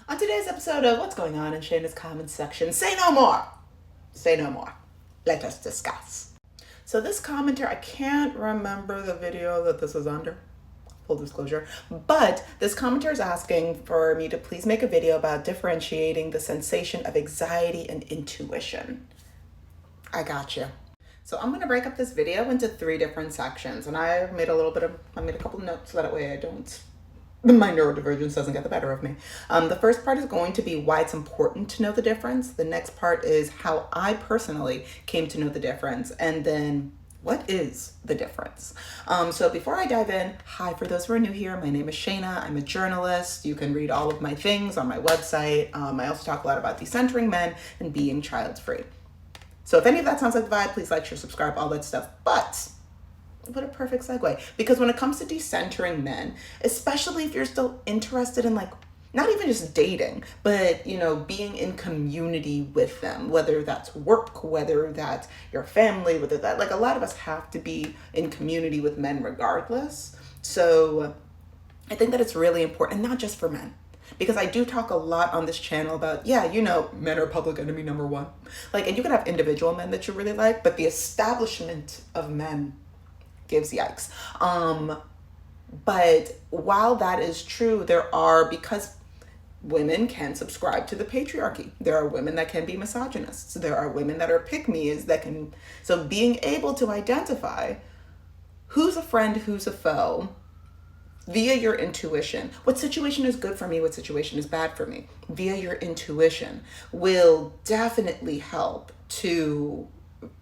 On today's episode of What's Going On in Shayna's Comments section, say no more. Say no more. Let us discuss. So this commenter, I can't remember the video that this is under, full disclosure, but this commenter is asking for me to please make a video about differentiating the sensation of anxiety and intuition. I got you. So I'm going to break up this video into 3 different sections, and I made a couple of notes so that way my neurodivergence doesn't get the better of me. The first part is going to be why it's important to know the difference. The next part is how I personally came to know the difference. And then what is the difference? So before I dive in, hi, for those who are new here, my name is Shayna. I'm a journalist. You can read all of my things on my website. I also talk a lot about decentering men and being child-free. So if any of that sounds like the vibe, please like, share, subscribe, all that stuff. But what a perfect segue. Because when it comes to decentering men, especially if you're still interested in not even just dating, but being in community with them, whether that's work, whether that's your family, whether that a lot of us have to be in community with men regardless. So I think that it's really important, and not just for men. Because I do talk a lot on this channel about, men are public enemy number 1. And you can have individual men that you really like, but the establishment of men gives yikes. But while that is true, because women can subscribe to the patriarchy. There are women that can be misogynists. There are women that are pick-me's so being able to identify who's a friend, who's a foe, via your intuition. What situation is good for me? What situation is bad for me? Via your intuition will definitely help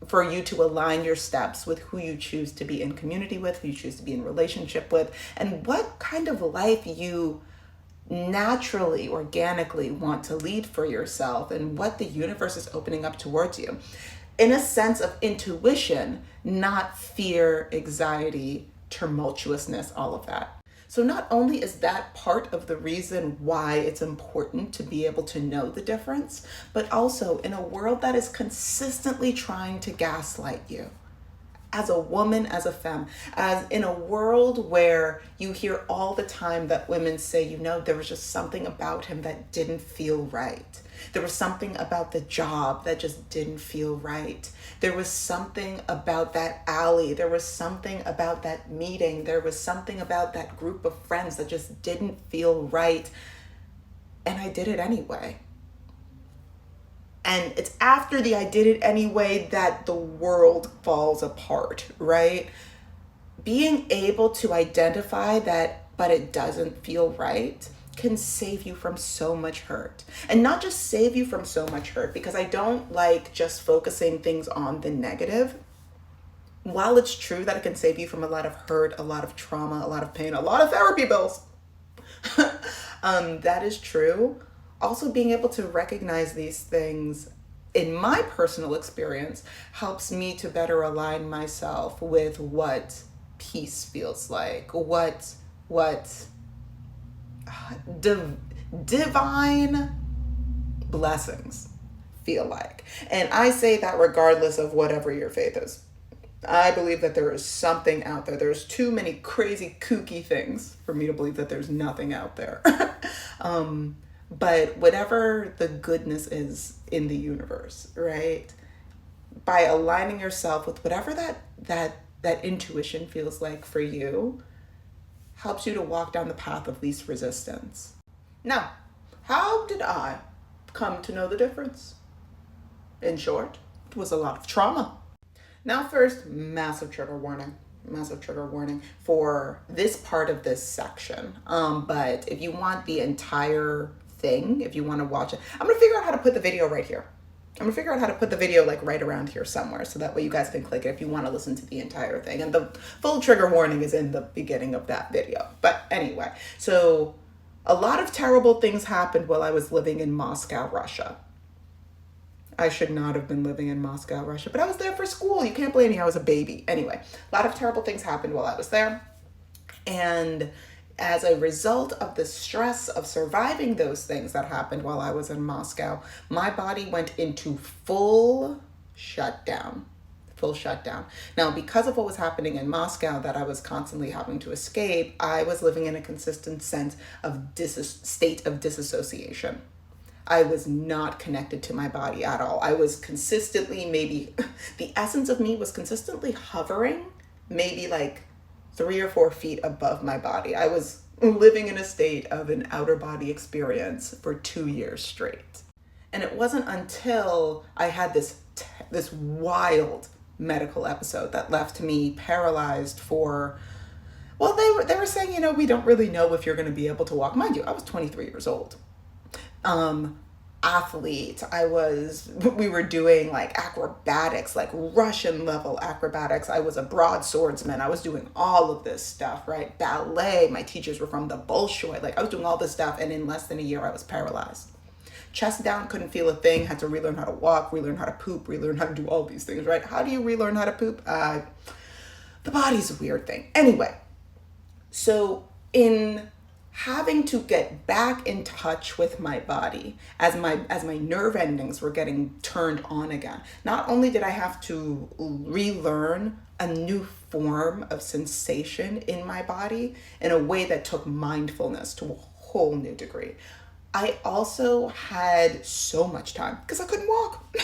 for you to align your steps with who you choose to be in community with, who you choose to be in relationship with, and what kind of life you naturally, organically want to lead for yourself, and what the universe is opening up towards you. In a sense of intuition, not fear, anxiety, tumultuousness, all of that. So not only is that part of the reason why it's important to be able to know the difference, but also in a world that is consistently trying to gaslight you, as a woman, as a femme, as in a world where you hear all the time that women say, there was just something about him that didn't feel right. There was something about the job that just didn't feel right. There was something about that alley. There was something about that meeting. There was something about that group of friends that just didn't feel right. And I did it anyway. And it's after the I did it anyway that the world falls apart, right? Being able to identify that, but it doesn't feel right, can save you from so much hurt. And not just save you from so much hurt, because I don't like just focusing things on the negative. While it's true that it can save you from a lot of hurt, a lot of trauma, a lot of pain, a lot of therapy bills, that is true. Also, being able to recognize these things, in my personal experience, helps me to better align myself with what peace feels like, what divine blessings feel like. And I say that regardless of whatever your faith is. I believe that there is something out there. There's too many crazy, kooky things for me to believe that there's nothing out there. But whatever the goodness is in the universe, right? By aligning yourself with whatever that intuition feels like for you, helps you to walk down the path of least resistance. Now, how did I come to know the difference? In short, it was a lot of trauma. Now first, massive trigger warning for this part of this section. But if you want the entire thing, if you want to watch it, I'm gonna figure out how to put the video right here. I'm gonna figure out how to put the video right around here somewhere, so that way you guys can click it if you want to listen to the entire thing. And the full trigger warning is in the beginning of that video. But anyway, so a lot of terrible things happened while I was living in Moscow, Russia. I should not have been living in Moscow, Russia, but I was there for school. You can't blame me. I was a baby. Anyway, a lot of terrible things happened while I was there. And as a result of the stress of surviving those things that happened while I was in Moscow, my body went into full shutdown. full shutdown. Now, because of what was happening in Moscow that I was constantly having to escape, I was living in a consistent sense of state of disassociation. I was not connected to my body at all. I was consistently, maybe the essence of me was consistently hovering, maybe like 3 or 4 feet above my body. I was living in a state of an outer body experience for 2 years straight. And it wasn't until I had this wild medical episode that left me paralyzed for, well, they were saying, we don't really know if you're going to be able to walk. Mind you, I was 23 years old. Athlete. We were doing like acrobatics, like Russian level acrobatics. I was a broadswordsman. I was doing all of this stuff, right? Ballet. My teachers were from the Bolshoi. Like I was doing all this stuff. And in less than a year, I was paralyzed. Chest down, couldn't feel a thing, had to relearn how to walk, relearn how to poop, relearn how to do all these things, right? How do you relearn how to poop? The body's a weird thing. Anyway, so in having to get back in touch with my body as my nerve endings were getting turned on again, not only did I have to relearn a new form of sensation in my body in a way that took mindfulness to a whole new degree, I also had so much time because I couldn't walk.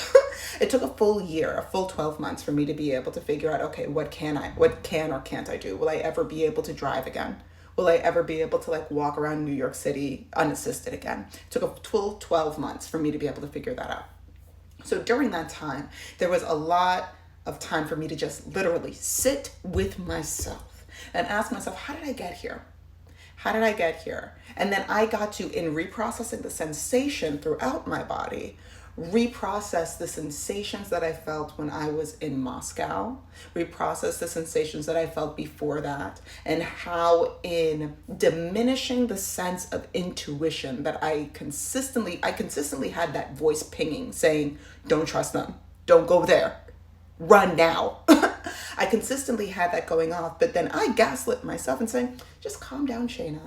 It took a full year, a full 12 months for me to be able to figure out, okay, what can or can't I do? Will I ever be able to drive again? Will I ever be able to like walk around New York City unassisted again? It took a full 12 months for me to be able to figure that out. So during that time, there was a lot of time for me to just literally sit with myself and ask myself, how did I get here? How did I get here? And then I got to, in reprocessing the sensation throughout my body, reprocess the sensations that I felt when I was in Moscow, reprocess the sensations that I felt before that, and how in diminishing the sense of intuition that I consistently had that voice pinging saying, don't trust them, don't go there, run now. I consistently had that going off, but then I gaslit myself and saying, just calm down, Shayna.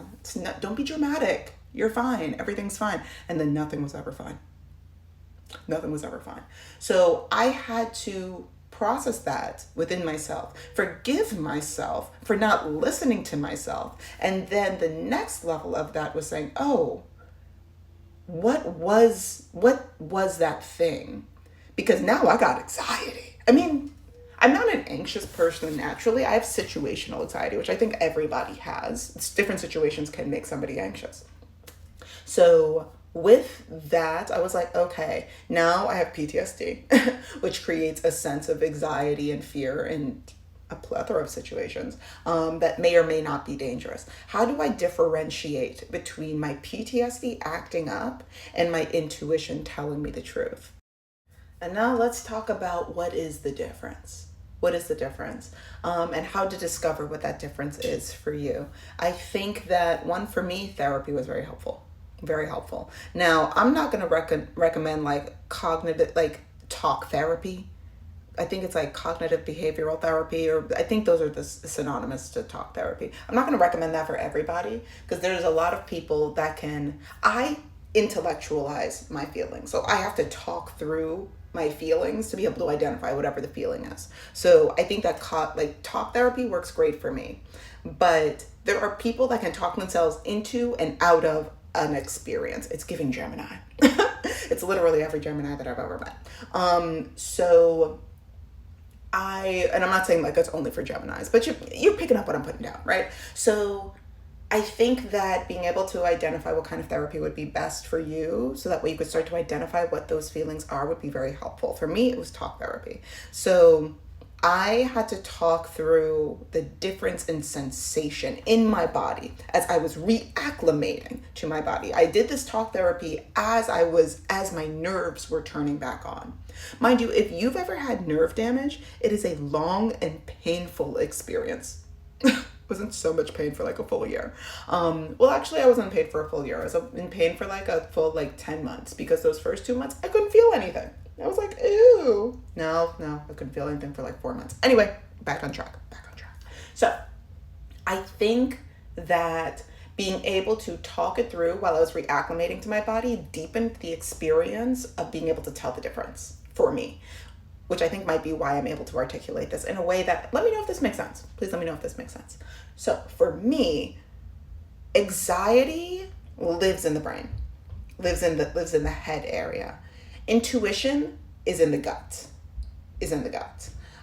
Don't be dramatic. You're fine. Everything's fine. And then nothing was ever fine. Nothing was ever fine. So I had to process that within myself, forgive myself for not listening to myself. And then the next level of that was saying, oh, what was that thing? Because now I got anxiety. I mean, I'm not an anxious person naturally. I have situational anxiety, which I think everybody has. Different situations can make somebody anxious. So with that, I was like, okay, now I have PTSD, which creates a sense of anxiety and fear in a plethora of situations that may or may not be dangerous. How do I differentiate between my PTSD acting up and my intuition telling me the truth? And now let's talk about what is the difference. What is the difference? And how to discover what that difference is for you. I think that for me, therapy was very helpful. Very helpful. Now, I'm not going to recommend like cognitive, like talk therapy. I think it's like cognitive behavioral therapy, or I think those are the synonymous to talk therapy. I'm not going to recommend that for everybody because there's a lot of people that I intellectualize my feelings. So I have to talk through my feelings to be able to identify whatever the feeling is. So I think that talk therapy works great for me. But there are people that can talk themselves into and out of an experience. It's giving Gemini. It's literally every Gemini that I've ever met. And I'm not saying like it's only for Geminis, but you're picking up what I'm putting down, right? So I think that being able to identify what kind of therapy would be best for you, so that way you could start to identify what those feelings are, would be very helpful. For me, it was talk therapy. So I had to talk through the difference in sensation in my body as I was reacclimating to my body. I did this talk therapy as my nerves were turning back on. Mind you, if you've ever had nerve damage, it is a long and painful experience. Wasn't so much pain for like a full year. Well, actually, I wasn't paid for a full year. I was in pain for like a full 10 months because those first 2 months, I couldn't feel anything. I was like, ew. No, I couldn't feel anything for 4 months. Anyway, back on track. So I think that being able to talk it through while I was reacclimating to my body deepened the experience of being able to tell the difference for me. which I think might be why I'm able to articulate this in a way that, let me know if this makes sense. Please let me know if this makes sense. So for me, anxiety lives in the brain, lives in the head area. Intuition is in the gut,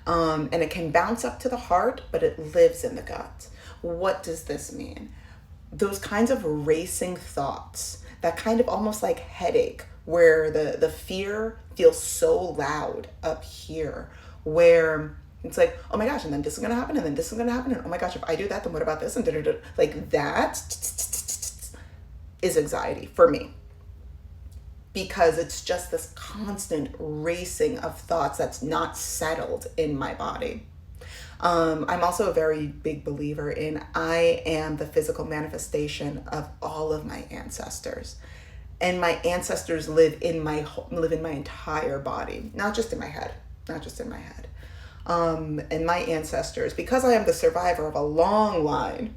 and it can bounce up to the heart, but it lives in the gut. What does this mean? Those kinds of racing thoughts, that kind of almost like headache, where the fear feels so loud up here, where it's like, oh my gosh, and then this is gonna happen, and then this is gonna happen, and oh my gosh, if I do that, then what about this? And da-da-da. Like that is anxiety for me, because it's just this constant racing of thoughts that's not settled in my body. I'm also a very big believer in I am the physical manifestation of all of my ancestors. And my ancestors live in my entire body, not just in my head. And my ancestors, because I am the survivor of a long line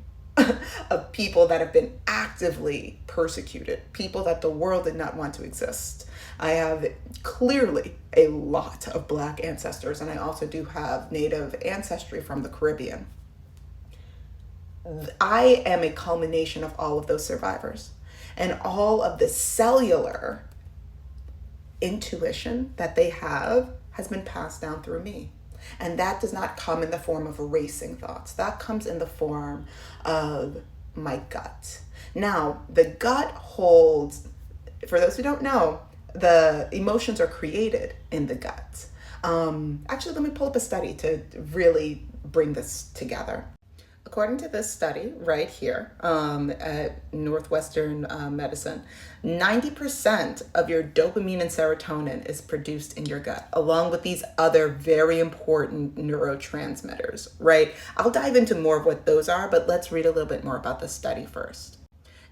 of people that have been actively persecuted, people that the world did not want to exist. I have clearly a lot of Black ancestors, and I also do have Native ancestry from the Caribbean. I am a culmination of all of those survivors, and all of the cellular intuition that they have has been passed down through me. And that does not come in the form of racing thoughts. That comes in the form of my gut. Now, the gut holds, for those who don't know, the emotions are created in the gut. Actually, let me pull up a study to really bring this together. According to this study right here at Northwestern Medicine, 90% of your dopamine and serotonin is produced in your gut, along with these other very important neurotransmitters, right? I'll dive into more of what those are, but let's read a little bit more about the study first.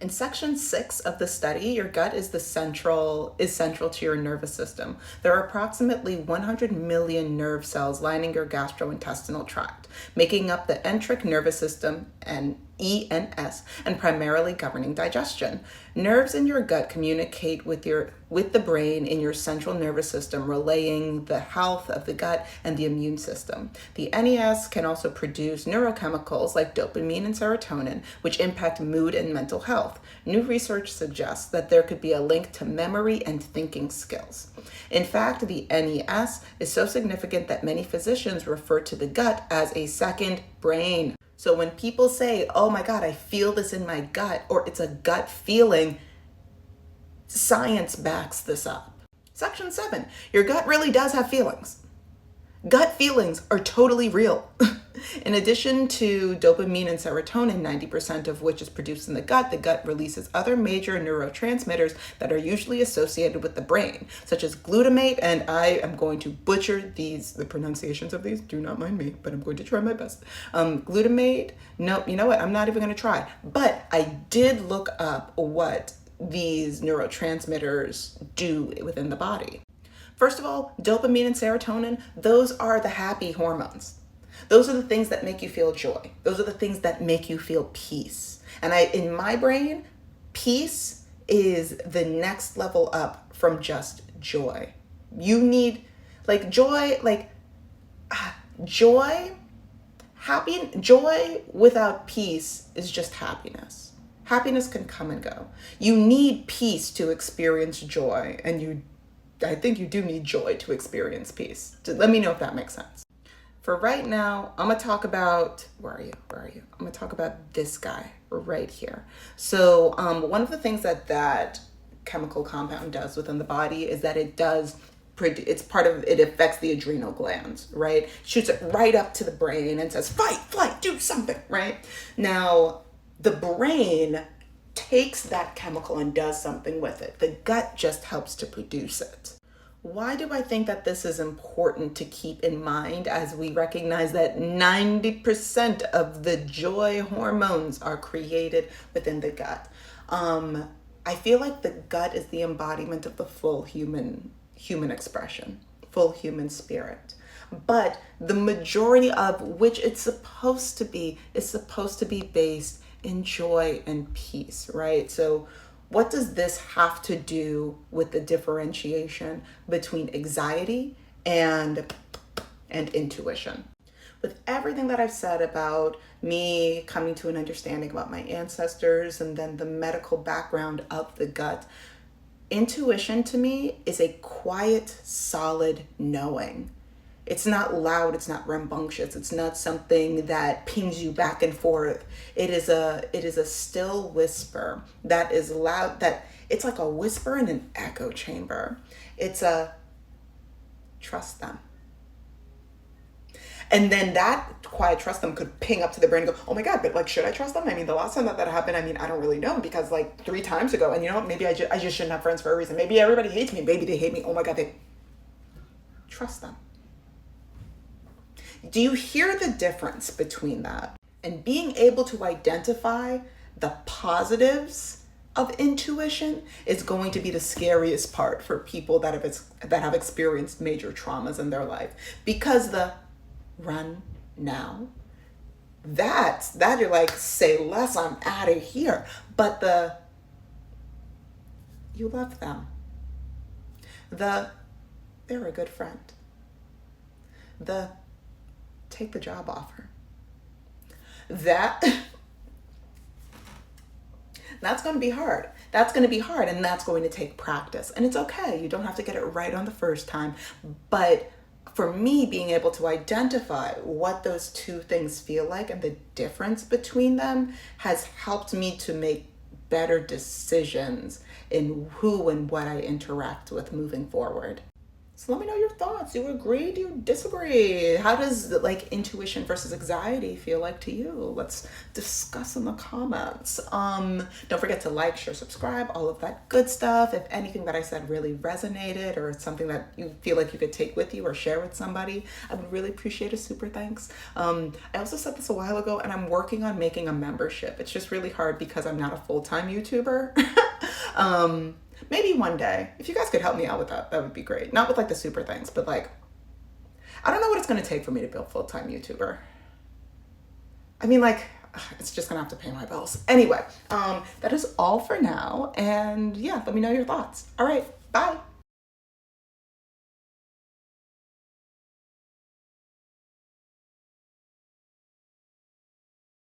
In section 6 of the study, your gut is central to your nervous system. There are approximately 100 million nerve cells lining your gastrointestinal tract, making up the enteric nervous system and ENS, and primarily governing digestion. Nerves in your gut communicate with the brain in your central nervous system, relaying the health of the gut and the immune system. The NES can also produce neurochemicals like dopamine and serotonin, which impact mood and mental health. New research suggests that there could be a link to memory and thinking skills. In fact, the NES is so significant that many physicians refer to the gut as a second brain. So when people say, oh my God, I feel this in my gut, or it's a gut feeling, science backs this up. Section 7, your gut really does have feelings. Gut feelings are totally real. In addition to dopamine and serotonin, 90% of which is produced in the gut releases other major neurotransmitters that are usually associated with the brain, such as glutamate, and I am going to butcher the pronunciations of these, do not mind me, but I'm going to try my best. Glutamate, no, you know what, I'm not even going to try. But I did look up what these neurotransmitters do within the body. First of all, dopamine and serotonin, those are the happy hormones. Those are the things that make you feel joy. Those are the things that make you feel peace. And in my brain, peace is the next level up from just joy. You need joy without peace is just happiness. Happiness can come and go. You need peace to experience joy, and I think you do need joy to experience peace. Let me know if that makes sense. For right now, I'm gonna talk about, where are you? I'm gonna talk about this guy right here. So one of the things that chemical compound does within the body is that it affects the adrenal glands, right? Shoots it right up to the brain and says, fight, flight, do something, right? Now, the brain takes that chemical and does something with it. The gut just helps to produce it. Why do I think that this is important to keep in mind as we recognize that 90% of the joy hormones are created within the gut? I feel like the gut is the embodiment of the full human expression, full human spirit. But the majority of which it's supposed to be is supposed to be based in joy and peace, right? So what does this have to do with the differentiation between anxiety and and intuition. With everything that I've said about me coming to an understanding about my ancestors and then the medical background of the gut, intuition to me is a quiet, solid knowing. It's not loud, it's not rambunctious, it's not something that pings you back and forth. It is a still whisper that is loud, that it's like a whisper in an echo chamber. It's a trust them. And then that quiet trust them could ping up to the brain and go, oh my God, but like, should I trust them? I mean, the last time that happened, I mean, I don't really know, because like 3 times ago, and you know what, maybe I just shouldn't have friends for a reason. Maybe everybody hates me. Maybe they hate me. Oh my God, they trust them. Do you hear the difference between that? And being able to identify the positives of intuition is going to be the scariest part for people that have experienced major traumas in their life. Because the run now, that you're like, say less, I'm out of here. But you love them. They're a good friend. Take the job offer. That's going to be hard. That's going to be hard, and that's going to take practice. And it's okay. You don't have to get it right on the first time. But for me, being able to identify what those two things feel like and the difference between them has helped me to make better decisions in who and what I interact with moving forward. So let me know your thoughts. Do you agree? Do you disagree? How does like intuition versus anxiety feel like to you? Let's discuss in the comments. Don't forget to like, share, subscribe, all of that good stuff. If anything that I said really resonated, or it's something that you feel like you could take with you or share with somebody, I would really appreciate a super thanks. I also said this a while ago, and I'm working on making a membership. It's just really hard because I'm not a full-time YouTuber. Maybe one day, if you guys could help me out with that, that would be great. Not with like the super things, but like, I don't know what it's going to take for me to be a full-time YouTuber. I mean, like, it's just going to have to pay my bills. Anyway, that is all for now. And yeah, let me know your thoughts. All right, bye.